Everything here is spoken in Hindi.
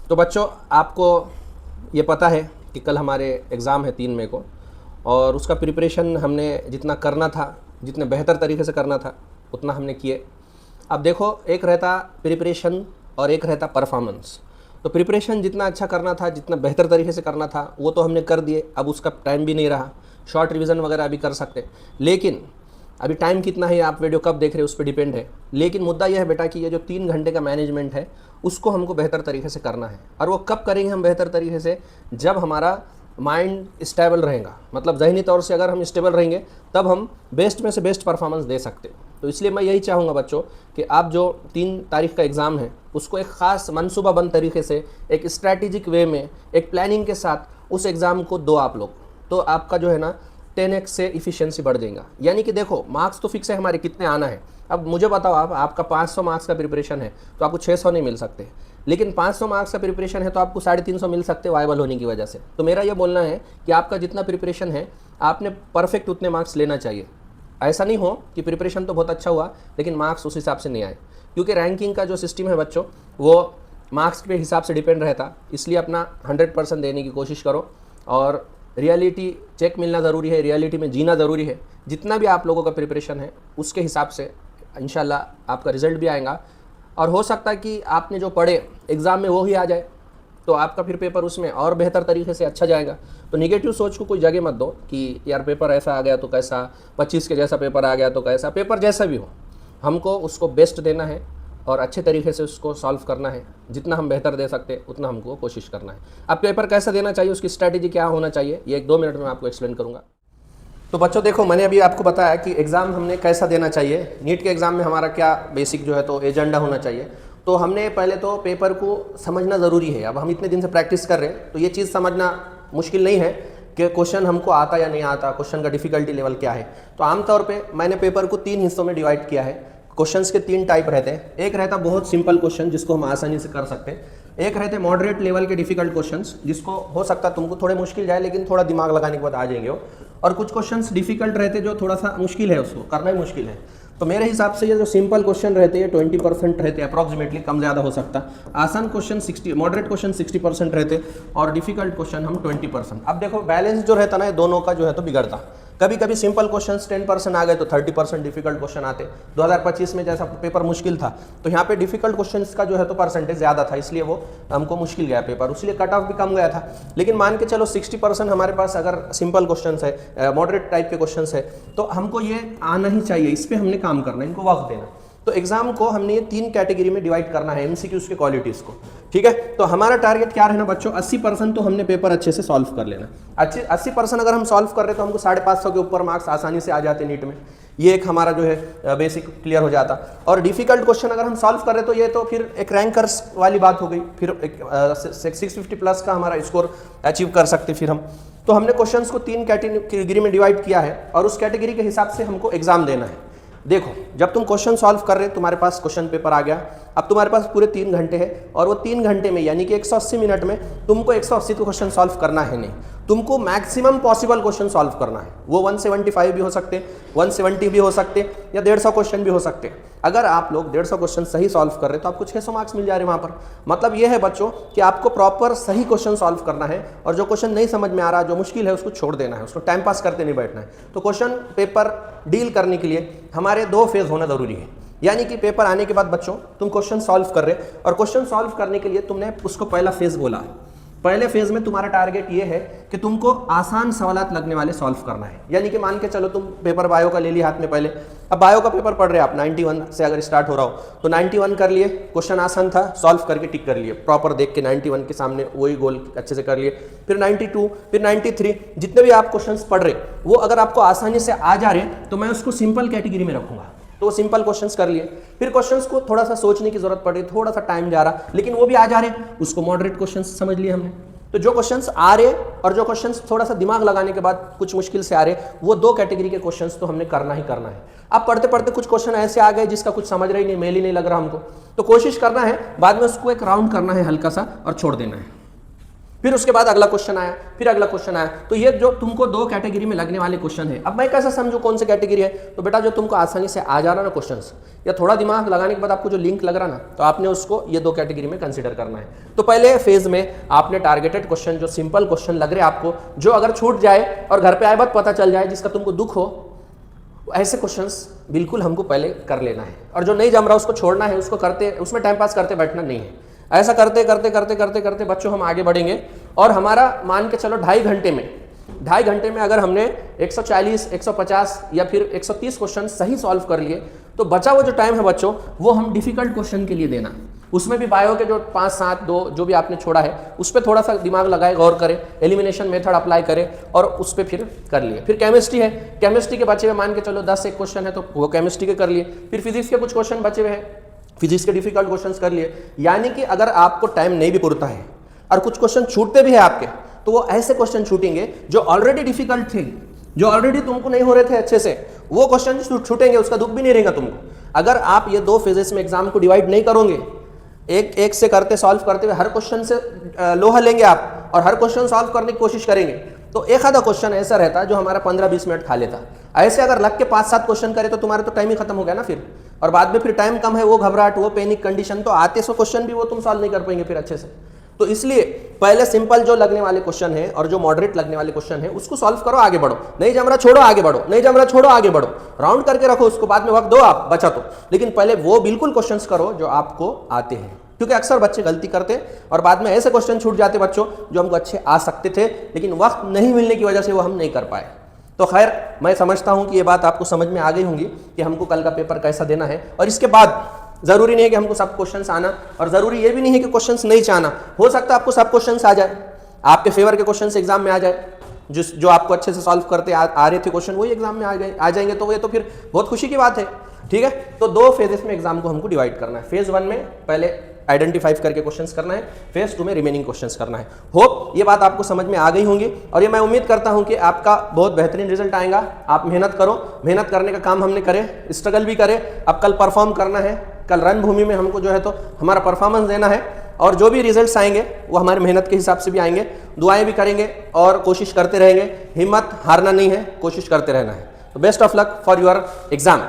तो बच्चों आपको ये पता है कि कल हमारे एग्ज़ाम है 3 मई को, और उसका प्रिपरेशन हमने जितना करना था, जितने बेहतर तरीके से करना था उतना हमने किए। अब देखो, एक रहता प्रिपरेशन और एक रहता परफॉर्मेंस। तो प्रिपरेशन जितना अच्छा करना था, जितना बेहतर तरीके से करना था, वो तो हमने कर दिए। अब उसका टाइम भी नहीं रहा, शॉर्ट रिवीजन वगैरह अभी कर सकते, लेकिन अभी टाइम कितना है, आप वीडियो कब देख रहे हो उस पर डिपेंड है। लेकिन मुद्दा यह है बेटा कि ये जो 3 घंटे का मैनेजमेंट है उसको हमको बेहतर तरीके से करना है। और वो कब करेंगे हम बेहतर तरीके से? जब हमारा माइंड स्टेबल रहेगा, मतलब जहनी तौर से अगर हम स्टेबल रहेंगे तब हम बेस्ट में से बेस्ट परफॉर्मेंस दे सकते हैं। तो इसलिए मैं यही चाहूँगा बच्चों कि आप जो 3 तारीख का एग्ज़ाम है उसको एक ख़ास मनसूबाबंद तरीके से, एक स्ट्रैटेजिक वे में, एक प्लानिंग के साथ उस एग्ज़ाम को दो आप लोग। तो आपका जो है ना 10x से इफ़िशियंसी बढ़ जाएगा। यानी कि देखो, मार्क्स तो फिक्स है हमारे, कितने आना है। अब मुझे बताओ, आपका 500 मार्क्स का प्रिपरेशन है तो आपको 600 नहीं मिल सकते, लेकिन 500 मार्क्स का प्रिपरेशन है तो आपको 350 मिल सकते वाइबल होने की वजह से। तो मेरा ये बोलना है कि आपका जितना प्रिपरेशन है आपने परफेक्ट उतने मार्क्स लेना चाहिए। ऐसा नहीं हो कि प्रिपरेशन तो बहुत अच्छा हुआ लेकिन मार्क्स उस हिसाब से नहीं आए, क्योंकि रैंकिंग का जो सिस्टम है बच्चों वो मार्क्स के हिसाब से डिपेंड रहता। इसलिए अपना 100% देने की कोशिश करो, और रियलिटी चेक मिलना ज़रूरी है, रियलिटी में जीना ज़रूरी है। जितना भी आप लोगों का प्रिपरेशन है उसके हिसाब से इंशाल्लाह आपका रिज़ल्ट भी आएगा। और हो सकता है कि आपने जो पढ़े एग्ज़ाम में वो ही आ जाए, तो आपका फिर पेपर उसमें और बेहतर तरीके से अच्छा जाएगा। तो निगेटिव सोच को कोई जगह मत दो कि यार पेपर ऐसा आ गया तो कैसा, 25 के जैसा पेपर आ गया तो कैसा। पेपर जैसा भी हो, हमको उसको बेस्ट देना है और अच्छे तरीके से उसको सॉल्व करना है। जितना हम बेहतर दे सकते उतना हमको कोशिश करना है। अब पेपर कैसा देना चाहिए, उसकी स्ट्रैटेजी क्या होना चाहिए, ये 1-2 मिनट में आपको एक्सप्लेन करूँगा। तो बच्चों देखो, मैंने अभी आपको बताया कि एग्ज़ाम हमने कैसा देना चाहिए। नीट के एग्ज़ाम में हमारा क्या बेसिक जो है तो एजेंडा होना चाहिए। तो हमने पहले तो पेपर को समझना ज़रूरी है। अब हम इतने दिन से प्रैक्टिस कर रहे हैं तो ये चीज़ समझना मुश्किल नहीं है कि क्वेश्चन हमको आता या नहीं आता, क्वेश्चन का डिफ़िकल्टी लेवल क्या है। तो आमतौर पे मैंने पेपर को 3 हिस्सों में डिवाइड किया है। क्वेश्चंस के 3 टाइप रहते हैं। एक रहता बहुत सिंपल क्वेश्चन जिसको हम आसानी से कर सकते हैं, एक रहते मॉडरेट लेवल के डिफिकल्ट क्वेश्चंस जिसको हो सकता है तुमको थोड़े मुश्किल जाए लेकिन थोड़ा दिमाग लगाने के बाद आ जाएंगे वो, और कुछ क्वेश्चंस डिफिकल्ट रहते जो थोड़ा सा मुश्किल है, उसको करना ही मुश्किल है। तो मेरे हिसाब से ये जो सिंपल क्वेश्चन रहते हैं 20% रहते हैं अप्रॉक्सीमेटली, कम ज़्यादा हो सकता। आसान क्वेश्चन 60, मॉडरेट क्वेश्चन 60% रहते और डिफिकल्ट क्वेश्चन हम 20%। अब देखो बैलेंस जो रहता ना दोनों का जो है तो बिगड़ता। कभी कभी सिंपल क्वेश्चंस 10% आ गए तो 30% डिफिकल्ट क्वेश्चन आते। 2025 में जैसा पेपर मुश्किल था तो यहाँ पे डिफिकल्ट क्वेश्चंस का जो है तो परसेंटेज ज़्यादा था, इसलिए वो हमको मुश्किल गया पेपर, इसलिए कट ऑफ भी कम गया था। लेकिन मान के चलो 60% हमारे पास अगर सिंपल क्वेश्चंस है, मॉडरेट टाइप के क्वेश्चंस है, तो हमको ये आना ही चाहिए, इस पर हमने काम करना है, इनको वक्त देना। तो एग्जाम को हमने ये 3 कैटेगरी में डिवाइड करना है, एमसीक्यूज के क्वालिटीज़ को। ठीक है, तो हमारा टारगेट क्या रहना बच्चों, 80% तो हमने पेपर अच्छे से सॉल्व कर लेना। 80% अगर हम सॉल्व कर रहे तो हमको 550 के ऊपर मार्क्स आसानी से आ जाते नीट में। ये एक हमारा जो है बेसिक क्लियर हो जाता। और डिफिकल्ट क्वेश्चन अगर हम सॉल्व कर रहे तो ये तो फिर एक रैंकर्स वाली बात हो गई, फिर 650 प्लस का हमारा स्कोर अचीव कर सकते फिर हम। तो हमने क्वेश्चंस को 3 कैटेगरी में डिवाइड किया है और उस कैटेगरी के हिसाब से हमको एग्जाम देना है। देखो, जब तुम क्वेश्चन सॉल्व कर रहे तुम्हारे पास क्वेश्चन पेपर आ गया, अब तुम्हारे पास पूरे 3 घंटे है और वो 3 घंटे में यानी कि 180 मिनट में तुमको 180 क्वेश्चन सॉल्व करना है नहीं, तुमको मैक्सिमम पॉसिबल क्वेश्चन सॉल्व करना है। वो 175 भी हो सकते, 170 भी हो सकते या 150 क्वेश्चन भी हो सकते। अगर आप लोग 150 क्वेश्चन सही सॉल्व कर रहे तो आपको 600 मार्क्स मिल जा रहे वहाँ पर। मतलब ये है बच्चों कि आपको प्रॉपर सही क्वेश्चन सॉल्व करना है और जो क्वेश्चन नहीं समझ में आ रहा, जो मुश्किल है, उसको छोड़ देना है, उसको टाइम पास करते नहीं बैठना है। तो क्वेश्चन पेपर डील करने के लिए हमारे 2 फेज होना जरूरी है। यानी कि पेपर आने के बाद बच्चों तुम क्वेश्चन सॉल्व कर रहे और क्वेश्चन सॉल्व करने के लिए तुमने उसको पहला फेज बोला। पहले फेज में तुम्हारा टारगेट ये है कि तुमको आसान सवालात लगने वाले सॉल्व करना है। यानी कि मान के चलो तुम पेपर बायो का ले लिया हाथ में पहले, अब बायो का पेपर पढ़ रहे आप 91 से अगर स्टार्ट हो रहा हो तो 91 कर लिए, क्वेश्चन आसान था, सॉल्व करके टिक कर लिए, प्रॉपर देख के 91 के सामने वही गोल अच्छे से कर लिए। फिर 92, फिर 93, जितने भी आप क्वेश्चन पढ़ रहे वो अगर आपको आसानी से आ जा रहे तो मैं उसको सिंपल कैटेगरी में रखूंगा, तो वो सिंपल क्वेश्चंस कर लिए। फिर क्वेश्चंस को थोड़ा सा सोचने की जरूरत पड़ रही, थोड़ा सा टाइम जा रहा, लेकिन वो भी आ जा रहे, उसको मॉडरेट क्वेश्चंस समझ लिए हमने। तो जो क्वेश्चंस आ रहे और जो क्वेश्चंस थोड़ा सा दिमाग लगाने के बाद कुछ मुश्किल से आ रहे, वो 2 कैटेगरी के क्वेश्चंस तो हमने करना ही करना है। अब पढ़ते पढ़ते कुछ क्वेश्चन ऐसे आ गए जिसका कुछ समझ रही नहीं, मेल ही नहीं लग रहा हमको, तो कोशिश करना है बाद में उसको एक राउंड करना है हल्का सा और छोड़ देना है। फिर उसके बाद अगला क्वेश्चन आया, फिर अगला क्वेश्चन आया। तो ये जो तुमको 2 कैटेगरी में लगने वाले क्वेश्चन है। अब मैं कैसे समझूं कौन सी कैटेगरी है? तो बेटा जो तुमको आसानी से आ जा रहा ना क्वेश्चंस, या थोड़ा दिमाग लगाने के बाद आपको जो लिंक लग रहा ना, तो आपने उसको ये 2 कैटेगरी में कंसीडर करना है। तो पहले फेज में आपने टारगेटेड क्वेश्चन, जो सिंपल क्वेश्चन लग रहे आपको, जो अगर छूट जाए और घर पे आए बाद पता चल जाए, जिसका तुमको दुख हो, ऐसे क्वेश्चंस बिल्कुल हमको पहले कर लेना है। और जो नहीं जम रहा उसको छोड़ना है, उसको करते उसमें टाइम पास करते बैठना नहीं है। ऐसा करते करते करते करते करते बच्चों हम आगे बढ़ेंगे। और हमारा मान के चलो 2.5 घंटे में अगर हमने 140, 150 या फिर 130 क्वेश्चन सही सॉल्व कर लिए, तो बचा वो जो टाइम है बच्चों, वो हम डिफिकल्ट क्वेश्चन के लिए देना। उसमें भी बायो के जो 5, 7, 2 जो भी आपने छोड़ा है, उस पर थोड़ा सा दिमाग लगाए, गौर करें, एलिमिनेशन मेथड अप्लाई करें और उस पर फिर कर लिए। फिर केमिस्ट्री है, केमिस्ट्री के बचे हुए मान के चलो 10 एक क्वेश्चन है, तो वो केमिस्ट्री के कर लिए। फिर फिजिक्स के कुछ क्वेश्चन बचे हुए हैं, फिजिक्स के डिफिकल्ट क्वेश्चंस कर लिए। यानी कि अगर आपको टाइम नहीं भी पुरता है और कुछ क्वेश्चन छूटते भी है आपके, तो वो ऐसे क्वेश्चन छूटेंगे जो ऑलरेडी डिफिकल्ट थे, जो ऑलरेडी तुमको नहीं हो रहे थे अच्छे से, वो क्वेश्चन छूटेंगे, उसका दुख भी नहीं रहेगा तुमको। अगर आप ये 2 फेजेस में एग्जाम को डिवाइड नहीं करोगे, एक से करते सॉल्व करते हुए हर क्वेश्चन से लोहा लेंगे आप और हर क्वेश्चन सॉल्व करने की कोशिश करेंगे, तो एक आधा क्वेश्चन ऐसा रहता है जो हमारा 15-20 मिनट खा लेता। ऐसे अगर लग के 5-7 क्वेश्चन करे तो तुम्हारे तो टाइम ही खत्म हो गया ना फिर। और बाद में फिर टाइम कम है, वो घबराहट, वो पैनिक कंडीशन, तो आते 100 क्वेश्चन भी वो तुम सॉल्व नहीं कर पाएंगे फिर अच्छे से। तो इसलिए पहले सिंपल जो लगने वाले क्वेश्चन है और जो मॉडरेट लगने वाले क्वेश्चन है उसको सॉल्व करो, आगे बढ़ो। नहीं जम रहा छोड़ो, आगे बढ़ो। नहीं जम रहा छोड़ो, आगे बढ़ो। राउंड करके रखो उसको, बाद में वक्त दो आप बचा तो, लेकिन पहले वो बिल्कुल क्वेश्चंस करो जो आपको आते हैं। क्योंकि अक्सर बच्चे गलती करते और बाद में ऐसे क्वेश्चन छूट जाते बच्चों जो हमको अच्छे आ सकते थे, लेकिन वक्त नहीं मिलने की वजह से वो हम नहीं कर पाए। तो खैर मैं समझता हूं कि ये बात आपको समझ में आ गई होंगी कि हमको कल का पेपर कैसा देना है। और इसके बाद जरूरी नहीं है कि हमको सब क्वेश्चंस आना, और जरूरी ये भी नहीं है कि क्वेश्चंस नहीं चाहना। हो सकता है आपको सब क्वेश्चंस आ जाए, आपके फेवर के क्वेश्चंस एग्जाम में आ जाए, जो आपको अच्छे से सॉल्व करते आ रहे थे क्वेश्चन, वही एग्जाम में आ जाएंगे, तो ये तो फिर बहुत खुशी की बात है। ठीक है, तो 2 फेजेस में एग्जाम को हमको डिवाइड करना है। फेज 1 में पहले आइडेंटिफाई करके क्वेश्चंस करना है, फेज 2 में रिमेनिंग क्वेश्चंस करना है। होप ये बात आपको समझ में आ गई होंगी, और ये मैं उम्मीद करता हूं कि आपका बहुत बेहतरीन रिजल्ट आएगा। आप मेहनत करो, मेहनत करने का काम हमने करे, स्ट्रगल भी करे। अब कल परफॉर्म करना है, कल रणभूमि में हमको जो है तो हमारा परफॉर्मेंस देना है, और जो भी रिजल्ट्स आएंगे वो हमारी मेहनत के हिसाब से भी आएंगे। दुआएं भी करेंगे और कोशिश करते रहेंगे, हिम्मत हारना नहीं है, कोशिश करते रहना है। तो best of luck for your exam.